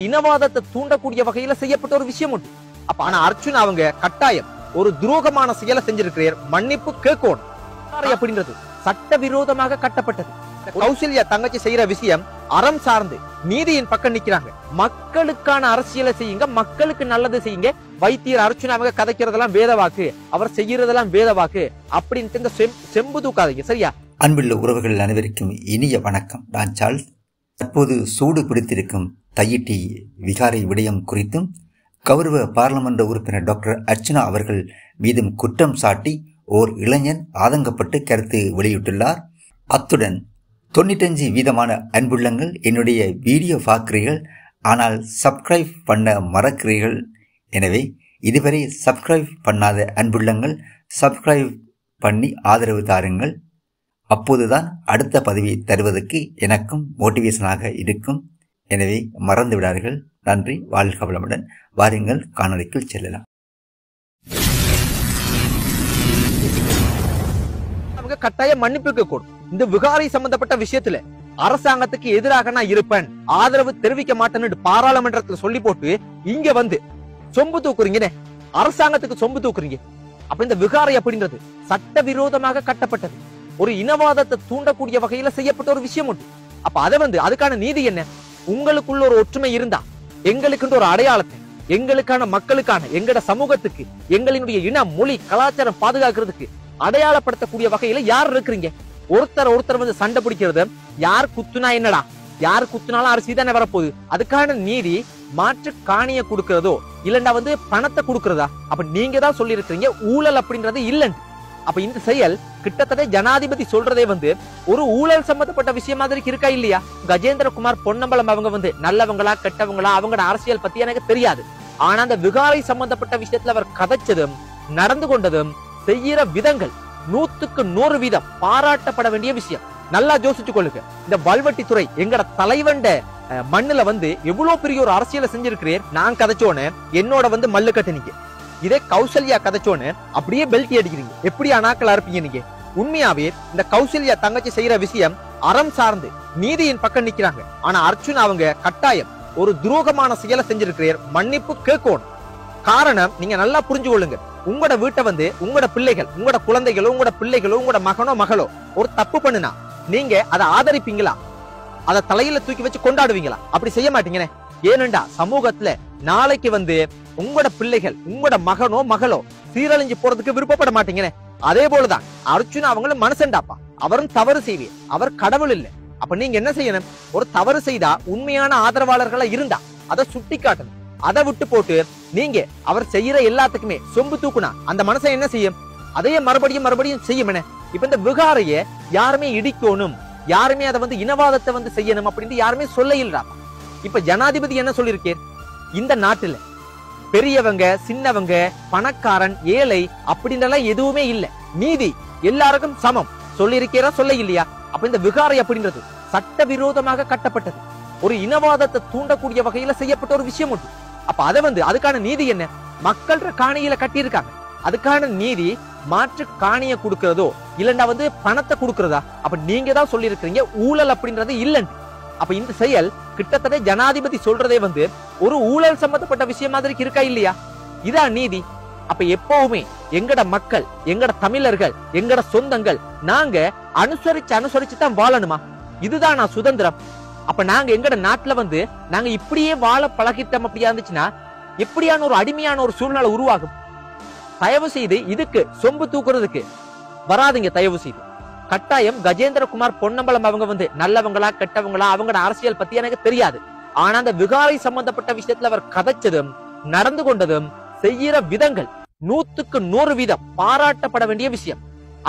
இனவாதத்தை தூண்டக்கூடிய வகையில செய்யப்பட்ட ஒரு விஷயம் உண்டு. அப்ப ஆனா அர்ஜுன் அவங்க கட்டாயம் ஒரு துரோகமான செயலை செஞ்சிருக்கிறார், மன்னிப்பு கேட்கணும் அப்படின்றது சட்டவிரோதமாக கட்டப்பட்டது. கௌசல்யா தங்கச்சி செய்யற விஷயம் அறம் சார்ந்து நீதியின் பக்கம் நிக்கிறாங்க. மக்களுக்கான அரசியலை செய்யுங்க, மக்களுக்கு நல்லது செய்யுங்க. வைத்தியர் அர்ஜுன் அவங்க கதைக்கிறதெல்லாம் வேதவாக்கு, அவர் செய்யறதெல்லாம் வேதவாக்கு அப்படின்ட்டு இந்த செம்பு தூக்காதீங்க, சரியா? அன்புள்ள உறவுகள் அனைவருக்கும் இனிய வணக்கம். நான் சார்ல்ஸ். தற்போது சூடு பிடித்திருக்கும் தையிட்டி விகாரை விடயம் குறித்தும் கௌரவ பாராளுமன்ற உறுப்பினர் டாக்டர் அர்ச்சனா அவர்கள் மீதும் குற்றம் சாட்டி ஓர் இளைஞன் ஆதங்கப்பட்டு கருத்து வெளியிட்டுள்ளார். அத்துடன் 95% அன்புள்ளங்கள் என்னுடைய வீடியோ பார்க்கிறீர்கள், ஆனால் சப்ஸ்கிரைப் பண்ண மறக்கிறீர்கள். எனவே இதுவரை சப்ஸ்கிரைப் பண்ணாத அன்புள்ளங்கள் சப்ஸ்கிரைப் பண்ணி ஆதரவு தாருங்கள். அப்போதுதான் அடுத்த பதவி தருவதற்கு எனக்கும் மோட்டிவேஷனாக இருக்கும். எனவே மறந்து விடார்கள். நன்றி, வாழ்க வளமுடன். வாருங்கள் காணொளிக்குள் செல்லலாம். அவங்க கட்டாயம் மன்னிப்பு கேட்கணும். இந்த விகாரை சம்பந்தப்பட்ட விஷயத்துல அரசாங்கத்துக்கு எதிராக நான் இருப்பேன், ஆதரவு தெரிவிக்க மாட்டேன்னு பாராளுமன்றத்துல சொல்லி போட்டு இங்க வந்து சொம்பு தூக்குறீங்க, அரசாங்கத்துக்கு சொம்பு தூக்குறீங்க. அப்ப இந்த விகாரை அப்படின்றது சட்டவிரோதமாக கட்டப்பட்டது, ஒரு இனவாதத்தை தூண்டக்கூடிய வகையில செய்யப்பட்ட ஒரு விஷயம் உண்டு. அப்ப அதை அதுக்கான நீதி என்ன? உங்களுக்குள்ள ஒரு ஒற்றுமை இருந்தா எங்களுக்கு ஒரு அடையாளத்தை, எங்களுக்கான மக்களுக்கான, எங்கட சமூகத்துக்கு, எங்களினுடைய இன மொழி கலாச்சாரம் பாதுகாக்கிறதுக்கு அடையாளப்படுத்தக்கூடிய வகையில யார் இருக்கிறீங்க? ஒருத்தர் சண்டை பிடிக்கிறது, யார் குத்துனா என்னடா, யார் குத்துனாலும் அரிசி தானே வரப்போகுது, அதுக்கான நீதி மாற்று காணிய கொடுக்கிறதோ இல்லண்டா பணத்தை கொடுக்கிறதா? அப்ப நீங்க தான் சொல்லி இருக்கிறீங்க ஊழல் அப்படின்றது இல்லன்னு. அப்ப இந்த செயல் கிட்டத்தட்ட ஜனாதிபதி சொல்றதே ஒரு ஊழல் சம்பந்தப்பட்ட விஷயம் மாதிரி இருக்கா இல்லையா? கஜேந்திரகுமார் பொன்னம்பலம் அவங்க நல்லவங்களா கெட்டவங்களா அவங்களோட அரசியல் பத்தி எனக்கு தெரியாது. ஆனா அந்த விகாரை சம்பந்தப்பட்ட விஷயத்துல அவர் கதைச்சதும் நடந்து கொண்டதும் செய்யற விதங்கள் 100% பாராட்டப்பட வேண்டிய விஷயம். நல்லா யோசிச்சு கொள்ளுங்க. இந்த வல்வெட்டித்துறை எங்கட தலைவண்ட மண்ணுல எவ்வளவு பெரிய ஒரு அரசியலை செஞ்சிருக்கிறேன். நான் கதைச்சோன்னு என்னோட மல்லு கட்டினீங்க, இதே கௌசல்யா கதைச்சோன்னு அப்படியே பெல்ட் அடிக்கிறீங்க. எப்படி அனாக்களா இருப்பீங்க நீங்க? உண்மையாவே இந்த கௌசல்யா தங்கச்சி செய்யற விஷயம் அறம் சார்ந்து நீதியின் பக்கம் நிக்கிறாங்க. ஆனா அர்ஜுன் அவங்க கட்டாயம் ஒரு துரோகமான செயலை செஞ்சிருக்கிறார், மன்னிப்பு கேட்கணும். காரணம் நீங்க நல்லா புரிஞ்சு கொள்ளுங்க. உங்களோட வீட்டை உங்களோட பிள்ளைகள், உங்களோட குழந்தைகளோ, உங்களோட பிள்ளைகளோ, உங்களோட மகனோ மகளோ ஒரு தப்பு பண்ணுனா நீங்க அதை ஆதரிப்பீங்களா? அதை தலையில தூக்கி வச்சு கொண்டாடுவீங்களா? அப்படி செய்ய மாட்டீங்கன்னு. ஏனென்றா சமூகத்துல நாளைக்கு உங்களோட பிள்ளைகள், உங்களோட மகனோ மகளோ சீரழிஞ்சு போறதுக்கு விருப்பப்பட மாட்டீங்கன்னு. அதே போலதான் அர்ஜுன் அவங்களும் மனுஷன்டாப்பா, அவரும் தவறு செய்வீர், அவர் கடவுள் இல்லை. அப்ப நீங்க என்ன செய்யணும்? ஒரு தவறு செய்தா உண்மையான ஆதரவாளர்களா இருந்தா அதை சுட்டி காட்டணும். அதை விட்டு போட்டு நீங்க அவர் செய்யற எல்லாத்துக்குமே சொம்பு தூக்குனா அந்த மனுஷன் என்ன செய்யும்? அதையே மறுபடியும் செய்யும். இப்ப இந்த விகாரைய யாருமே இடிக்கணும், யாருமே அதை இனவாதத்தை செய்யணும் அப்படின்னு யாருமே சொல்ல இல்லா. இப்ப ஜனாதிபதி என்ன சொல்லியிருக்கேன்? இந்த நாட்டுல பெரியவங்க சின்னவங்க பணக்காரன் ஏழை அப்படின்றலாம் எதுவுமே இல்ல, நீதி எல்லாருக்கும் சமம் சொல்லியிருக்கிறா, சொல்ல இல்லையா? அப்ப இந்த விகாரை அப்படின்றது சட்டவிரோதமாக கட்டப்பட்டது, ஒரு இனவாதத்தை தூண்டக்கூடிய வகையில செய்யப்பட்ட ஒரு விஷயம் உண்டு. அப்ப அதை அதுக்கான நீதி என்ன? மக்கள் காணியில கட்டி இருக்காங்க, அதுக்கான நீதி மாற்று காணிய கொடுக்கிறதோ இல்லண்டா பணத்தை கொடுக்கிறதா? அப்ப நீங்க தான் சொல்லி இருக்கிறீங்க ஊழல் அப்படின்றது இல்லன்னு. அப்ப இந்த செயல் கிட்டத்தட்ட ஜனாதிபதி சொல்றதே ஒரு ஊழல் சம்பந்தப்பட்ட விஷயம் மாதிரி இருக்கா இல்லையா? இதான் நீதி. அப்ப எப்பவுமே எங்கட மக்கள், எங்கட தமிழர்கள், எங்கட சொந்தங்கள் நாங்க அனுசரிச்சு தான் வாழணுமா? இதுதான் நான் சுதந்திரம். அப்ப நாங்க எங்கட நாட்டுல நாங்க இப்படியே வாழ பழகிட்டோம் அப்படியா இருந்துச்சுன்னா எப்படியான ஒரு அடிமையான ஒரு சூழ்நிலை உருவாகும்? தயவு செய்து இதுக்கு சொம்பு தூக்குறதுக்கு வராதிங்க. தயவு செய்து கட்டாயம் கஜேந்திரகுமார் பொன்னம்பலம் அவங்க நல்லவங்களா கெட்டவங்களா அவங்களோட அரசியல் பத்தி எனக்கு தெரியாது. ஆனா அந்த விகாரை சம்பந்தப்பட்ட விஷயத்துல அவர் கதைச்சதும் நடந்து கொண்டதும் செய்யற விதங்கள் 100% பாராட்டப்பட வேண்டிய விஷயம்.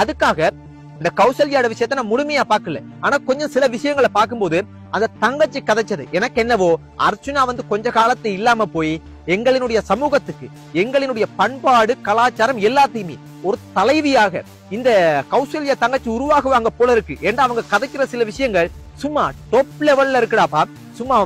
அதுக்காக இந்த கௌசல்யாட விஷயத்த நான் முழுமையா பார்க்கல, ஆனா கொஞ்சம் சில விஷயங்களை பார்க்கும்போது அந்த தங்கச்சி கதைச்சது எனக்கு என்னவோ அர்ச்சுனா கொஞ்ச காலத்து இல்லாம போய் எங்களினுடைய சமூகத்துக்கு, எங்களினுடைய பண்பாடு கலாச்சாரம் எல்லாத்தையுமே ஒரு தலைவியாக இந்த கௌசல்யா தங்கச்சி உருவாகுவாங்க போல இருக்கு. ஏன்னா அவங்க கதைக்கிற சில விஷயங்கள் சும்மா டாப் லெவல்ல இருக்குடாப்பா, சும்மா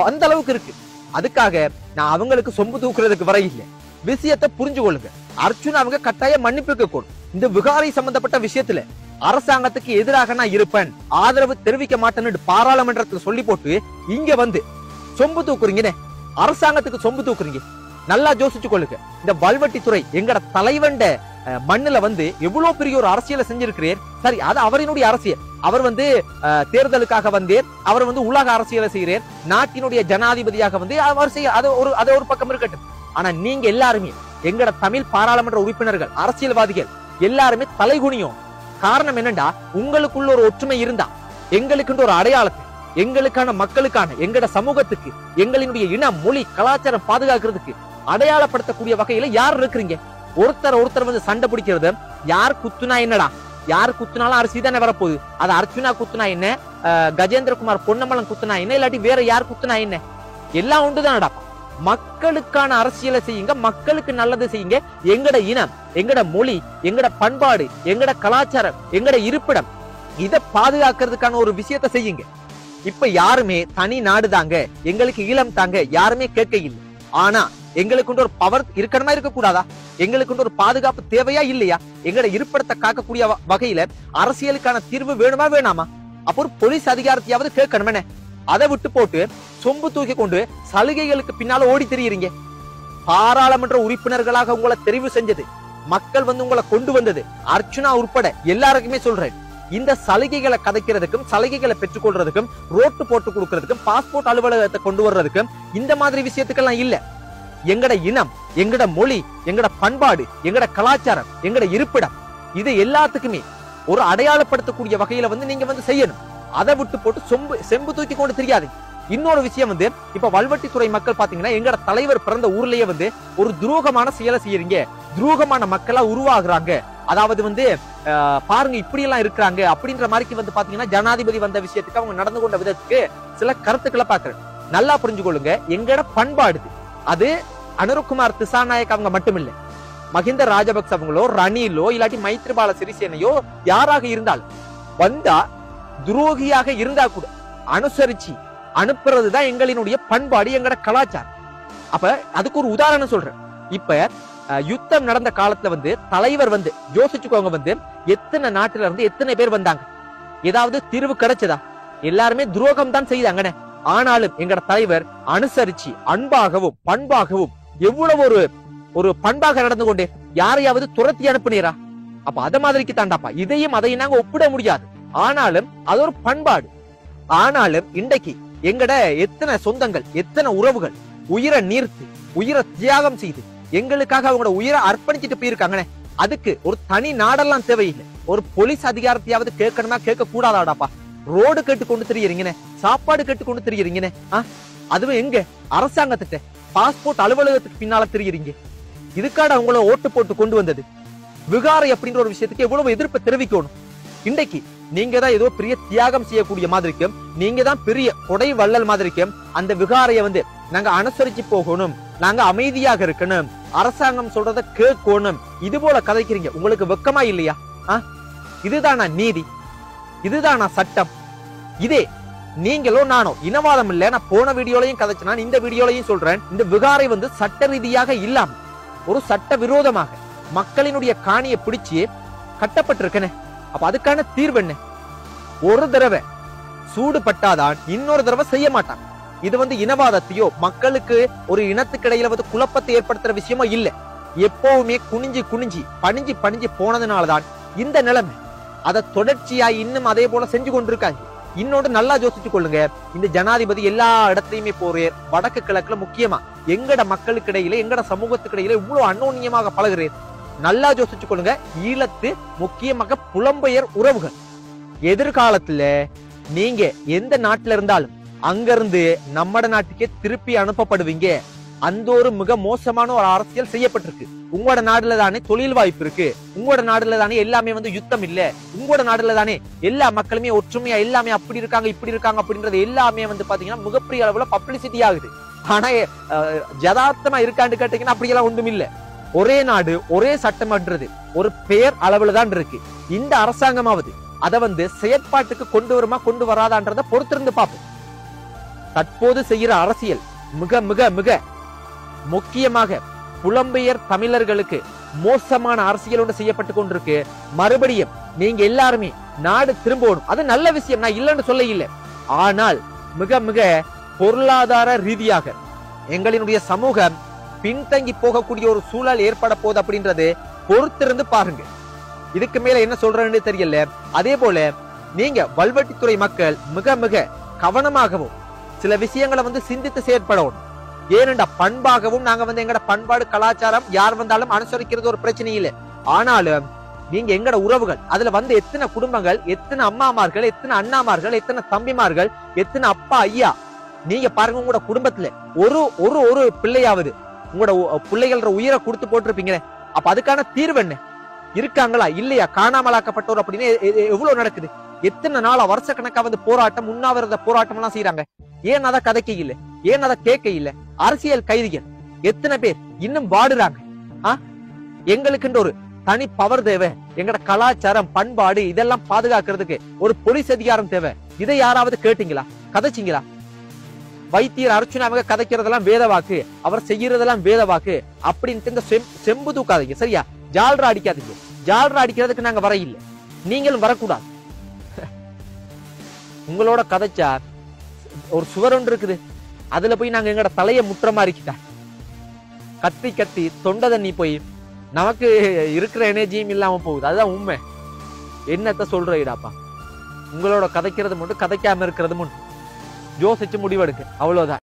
அந்த அளவுக்கு இருக்கு. அதுக்காக நான் அவங்களுக்கு சொம்பு தூக்குறதுக்கு வர இல்லை. விஷயத்தை புரிஞ்சு கொள்ளுங்க. அர்ஜுன் அவங்க கட்டாயம் மன்னிப்பு கேட்கணும். இந்த விகாரை சம்பந்தப்பட்ட விஷயத்துல அரசாங்கத்துக்கு எதிராக நான் இருப்பேன், ஆதரவு தெரிவிக்க மாட்டேன்னு பாராளுமன்றத்துல சொல்லி போட்டு இங்க சொம்பு தூக்குறீங்கன்னு அரசாங்கத்துக்கு சொம்பு தூக்குறீங்க. நல்லா யோசிச்சு கொள்ளுங்க. இந்த வல்வெட்டித்துறை எங்கட தலைவண்ட மண்ணுல வந்து எவ்வளவு பெரிய ஒரு அரசியலை செஞ்சிருக்கிறேன். சரி, அது அவரினுடைய அரசியல். அவர் வந்து தேர்தலுக்காக வந்து அவர் வந்து உலக அரசியலை செய்கிறார். நாட்டினுடைய ஜனாதிபதியாக வந்து அவர் செய்ய அது ஒரு பக்கம் இருக்கட்டும். ஆனா நீங்க எல்லாருமே எங்கட தமிழ் பாராளுமன்ற உறுப்பினர்கள், அரசியல்வாதிகள் எல்லாருமே தலைகுனியும். காரணம் என்னண்டா, உங்களுக்குள்ள ஒரு ஒற்றுமை இருந்தா எங்களுக்குன்ற ஒரு அடையாளத்தை, எங்களுக்கான மக்களுக்கான எங்கட சமூகத்துக்கு எங்களினுடைய இனம், மொழி, கலாச்சாரம் பாதுகாக்கிறதுக்கு அடையாளப்படுத்தக்கூடிய வகையில யார் இருக்கிறீங்க? ஒருத்தர் வந்து சண்டை பிடிக்கிறது. யார் குத்துனா என்னடா, யார் குத்துனாலும் அரிசி தானே வரப்போகுது. அது அர்ச்சுனா குத்துனா என்ன, கஜேந்திரகுமார் பொன்னம்பலம் குத்துனா என்ன, இல்லாட்டி வேற யார் குத்துனா என்ன, எல்லாம் ஒன்றுதானடா. மக்களுக்கான அரசியலை செய்யுங்க, மக்களுக்கு நல்லது செய்யுங்க. எங்கட இனம், எங்கட மொழி, எங்கட பண்பாடு, எங்கட கலாச்சாரம், எங்கட இருப்பிடம், இதை பாதுகாக்கிறதுக்கான ஒரு விஷயத்த செய்யுங்க. இப்ப யாருமே தனி நாடு தாங்க, எங்களுக்கு ஈழம் தாங்க யாருமே கேட்க இல்லை. ஆனா எங்களுக்கு ஒரு பவர் இருக்கணுமா, இருக்க கூடாதா? எங்களுக்கு ஒரு பாதுகாப்பு தேவையா இல்லையா? எங்கட இருப்பிடத்தை காக்கக்கூடிய வகையில அரசியலுக்கான தீர்வு வேணுமா வேணாமா? அப்போ ஒரு போலீஸ் அதிகாரத்தையாவது கேட்கணுமே. அதை விட்டு போட்டு சொம்பு தூக்கி கொண்டு சலுகைகளுக்கு பின்னால ஓடி தெரியுறீங்க. பாராளுமன்ற உறுப்பினர்களாக உங்களை தெரிவு செஞ்சது, மக்கள் வந்து உங்களை கொண்டு வந்தது, அர்ச்சுனா உட்பட எல்லாருக்குமே சொல்றேன், இந்த சலுகைகளை கதைக்கிறதுக்கும் சலுகைகளை பெற்றுக் கொள்றதுக்கும் ரோட்டு போட்டு கொடுக்கறதுக்கும் பாஸ்போர்ட் அலுவலகத்தை கொண்டு வர்றதுக்கும் இந்த மாதிரி விஷயத்துக்கெல்லாம் இல்ல. எங்கட இனம், எங்கட மொழி, எங்கட பண்பாடு, எங்கட கலாச்சாரம், எங்கட இருப்பிடம், இது எல்லாத்துக்குமே ஒரு அடையாளப்படுத்தக்கூடிய வகையில வந்து நீங்க வந்து செய்யணும். அதை விட்டு போட்டு செம்பு தூக்கி கொண்டு தெரியாது. இன்னொரு விஷயம் வந்து, இப்ப வல்வெட்டித்துறை மக்கள் பாத்தீங்கன்னா எங்கட தலைவர் பிறந்த ஊர்லயே வந்து ஒரு துரோகமான செயலை செய்யறீங்க, துரோகமான மக்களா உருவாகுறாங்க. அதாவது வந்து பாருங்க இப்படி எல்லாம் இருக்கிறாங்க அப்படின்ற மாதிரி வந்து பாத்தீங்கன்னா ஜனாதிபதி வந்த விஷயத்துக்கு அவங்க நடந்து கொண்ட விதத்துக்கு சில கருத்துக்களை பாக்குறேன். நல்லா புரிஞ்சுக்கொள்ளுங்க. எங்கட பண்பாடு அது அனுரகுமார் திசாநாயக் அவங்க மட்டும் இல்ல, மஹிந்த ராஜபக்ச அவங்களோ, ரணிலோ, இல்லாட்டி மைத்ரிபால சிறிசேனையோ யாராக இருந்தாலும் வந்தா துரோகியாக இருந்தா கூட அனுசரிச்சு அனுப்புறதுதான் எங்களினுடைய பண்பாடு, எங்கட கலாச்சாரம். அப்ப அதுக்கு ஒரு உதாரணம் சொல்றேன். இப்ப யுத்தம் நடந்த காலத்துல வந்து தலைவர் வந்து யோசிச்சுக்கோங்க, வந்து எத்தனை நாட்டுல இருந்து எத்தனை பேர் வந்தாங்க, ஏதாவது தீர்வு கிடைச்சதா? எல்லாருமே துரோகம் தான் செய்தாங்கன்னு. ஆனாலும் எங்கட தலைவர் அனுசரிச்சு அன்பாகவும் பண்பாகவும் எவ்வளவு ஒரு பண்பாக நடந்து கொண்டே யாரையாவது துரத்தி அனுப்புனீரா? அப்ப அத மாதிரிக்கு தாண்டாப்பா. இதையும் அதையும் நாங்க ஒப்பிட முடியாது. ஆனாலும் அது ஒரு பண்பாடு. ஆனாலும் இன்றைக்கு எங்கட எத்தனை சொந்தங்கள், எத்தனை உறவுகள் உயிரை நீர்த்து உயிரை தியாகம் செய்து எங்களுக்காக அவங்களோட உயிரை அர்ப்பணிச்சுட்டு போயிருக்காங்கன்னு. அதுக்கு ஒரு தனி நாடெல்லாம் தேவையில்லை. ஒரு போலீஸ் அதிகாரத்தையாவது கேட்கணுமா, கேட்க கூடாதாடாப்பா? ரோடு கேட்டு கொண்டு தெரியுறீங்கன்னு, சாப்பாடு கேட்டு கொண்டு தெரியுறீங்கன்னு. அதுவும் எங்க அரசாங்கத்திட்ட பாஸ்போர்ட் அலுவலகத்துக்கு பின்னால தெரியுறீங்க. இதுக்காக அவங்கள ஓட்டு போட்டு கொண்டு வந்தது. விகாரை அப்படின்ற ஒரு விஷயத்துக்கு எவ்வளவு எதிர்ப்பு தெரிவிக்கணும். இன்றைக்கு நீங்க தான் ஏதோ பெரிய தியாகம் செய்யக்கூடிய மாதிரிக்கும், நீங்க தான் பெரிய கொடை வள்ளல் மாதிரிக்கும் அந்த விகாரைய வந்து நாங்க அனுசரிச்சு போகணும், நாங்க அமைதியாக இருக்கணும், அரசாங்கம் சொல்றத கேட்கணும், இது போல கதைக்கிறீங்க. உங்களுக்கு வெக்கமா இல்லையா? இதுதானா நீதி? இதுதானா சட்டம்? இதே நீங்களோ நானோ இனவாதம் இல்ல. நான் போன வீடியோலையும் கதைச்சு, நான் இந்த வீடியோலையும் சொல்றேன், இந்த விகாரை வந்து சட்ட ரீதியாக இல்லாம ஒரு சட்ட விரோதமாக மக்களினுடைய காணியை பிடிச்சு கட்டப்பட்டிருக்கனே. அப்ப அதுக்கான தீர்வு என்ன? ஒரு தடவை சூடு பட்டாதான் இன்னொரு தடவை செய்ய மாட்டாங்க. இது வந்து இனவாதத்தையோ மக்களுக்கு ஒரு இனத்துக்கு இடையில வந்து குழப்பத்தை ஏற்படுத்துற விஷயமோ இல்ல. எப்பவுமே குனிஞ்சு பணிஞ்சு போனதுனாலதான் இந்த நிலைமை. அதை தொடர்ச்சியா இன்னும் அதே போல செஞ்சு கொண்டிருக்காங்க. இன்னொன்று நல்லா யோசிச்சு கொள்ளுங்க. இந்த ஜனாதிபதி எல்லா இடத்துலயுமே போறேன், வடக்கு கிழக்குல முக்கியமா எங்கட மக்களுக்கு இடையில, எங்கட சமூகத்துக்கு இடையில இவ்வளவு அன்னோன்யமாக பழகுறேன். நல்லா யோசிச்சு கொள்ளுங்க. ஈழத்து முக்கியமாக புலம்பெயர் உறவுகள், எதிர்காலத்துல நீங்க எந்த நாட்டுல இருந்தாலும் அங்கிருந்து நம்ம நாட்டுக்கே திருப்பி அனுப்பப்படுவீங்க. அந்த ஒரு மிக மோசமான ஒரு அரசியல் செய்யப்பட்டிருக்கு. உங்களோட நாடுல தானே தொழில் வாய்ப்பு இருக்கு, உங்களோட நாடுல தானே எல்லாமே வந்து யுத்தம் இல்ல, உங்களோட நாடுல தானே எல்லா மக்களுமே ஒற்றுமையா எல்லாமே அப்படி இருக்காங்க இப்படி இருக்காங்க அப்படின்றது எல்லாமே வந்து பாத்தீங்கன்னா மிகப்பெரிய அளவுல பப்ளிசிட்டி ஆகுது. ஆனா யதார்த்தமா இருக்கான்னு கேட்டீங்கன்னா அப்படியெல்லாம் ஒன்றும் இல்ல. ஒரே நாடு ஒரே சட்டம்ன்றது ஒரு பெயர் அளவுல தான் இருக்கு. இந்த அரசாங்கமாவது அதை வந்து செயற்பாட்டுக்கு கொண்டு வருமா கொண்டு வராதான்றத பொறுத்திருந்து பார்ப்போம். தற்போது செய்யற அரசியல் மிக மிக மிக முக்கியமாக புலம்பெயர் தமிழர்களுக்கு மோசமான அரசியல் ஒன்று செய்யப்பட்டு கொண்டிருக்கு. மறுபடியும் நீங்க எல்லாருமே நாடு திரும்பணும், அது நல்ல விஷயம், நான் இல்லைன்னு சொல்ல இல்லை. ஆனால் மிக மிக பொருளாதார ரீதியாக எங்களினுடைய சமூகம் பின்தங்கி போகக்கூடிய ஒரு சூழல் ஏற்பட போகுது அப்படின்றது பொறுத்திருந்து பாருங்க. இதுக்கு மேல என்ன சொல்றேன்னு தெரியல. அதே போல நீங்க வல்வெட்டித்துறை மக்கள் மிக மிக கவனமாகவும் சில விஷயங்களை சிந்தித்து செயற்படணும். ஏனென்றா பண்பாகவும் நாங்க எங்கட பண்பாடு கலாச்சாரம் யார் வந்தாலும் அனுசரிக்கிறது ஒரு பிரச்சனை இல்லை. ஆனாலும் நீங்க எங்கட உறவுகள் அதுல எத்தனை குடும்பங்கள், எத்தனை அம்மாமார்கள், எத்தனை அண்ணாமார்கள், எத்தனை தம்பிமார்கள், எத்தனை அப்பா ஐயா, நீங்க பாருங்க உங்களோட குடும்பத்துல ஒரு ஒரு ஒரு பிள்ளையாவது உங்களோட பிள்ளைகள உயிரை கொடுத்து போட்டிருப்பீங்களே. அப்ப அதுக்கான தீர்வு என்ன? இருக்காங்களா இல்லையா? காணாமலாக்கப்பட்டோர் அப்படின்னு எவ்வளவு நடக்குது? எத்தனை நாளா வருஷ கணக்கா போராட்டம், உண்ணாவிரத போராட்டம் எல்லாம் செய்யறாங்க. ஏன் அதை கதைக்க இல்ல? ஏன் அதை கேட்க இல்ல? அரசியல் கைதிகள் எத்தனை பேர் இன்னும் வாடுறாங்க. எங்களுக்குன்ற ஒரு தனி பவர் தேவை. எங்கட கலாச்சாரம் பண்பாடு இதெல்லாம் பாதுகாக்கிறதுக்கு ஒரு போலீஸ் அதிகாரம் தேவை. இதை யாராவது கேட்டீங்களா? கதைச்சிங்களா? வைத்தியர் அர்ச்சுனா அவங்க கதைக்கிறதெல்லாம் வேத வாக்கு, அவர் செய்யறதெல்லாம் வேத வாக்கு அப்படின்ட்டு இந்த செம்பு தூக்காதீங்க. சரியா? ஜால்ரா அடிக்காதீங்க. ஜால்ரா அடிக்கிறதுக்கு நாங்க வர இல்லை, நீங்களும் வரக்கூடாது. உங்களோட கதைச்சா ஒரு சுவர் ஒன்று இருக்குது, அதுல போய் நாங்க எங்கட தலைய முற்ற மாறிக்கிட்டா கத்தி கத்தி தொண்டை தண்ணி போய் நமக்கு இருக்கிற எனர்ஜியும் இல்லாம போகுது. அதுதான் உண்மை. என்னத்த சொல்றீடாப்பா? உங்களோட கதைக்கிறது மட்டும் கதைக்காம இருக்கிறது மட்டும் யோசிச்சு முடிவெடுக்கு, அவ்வளவுதான்.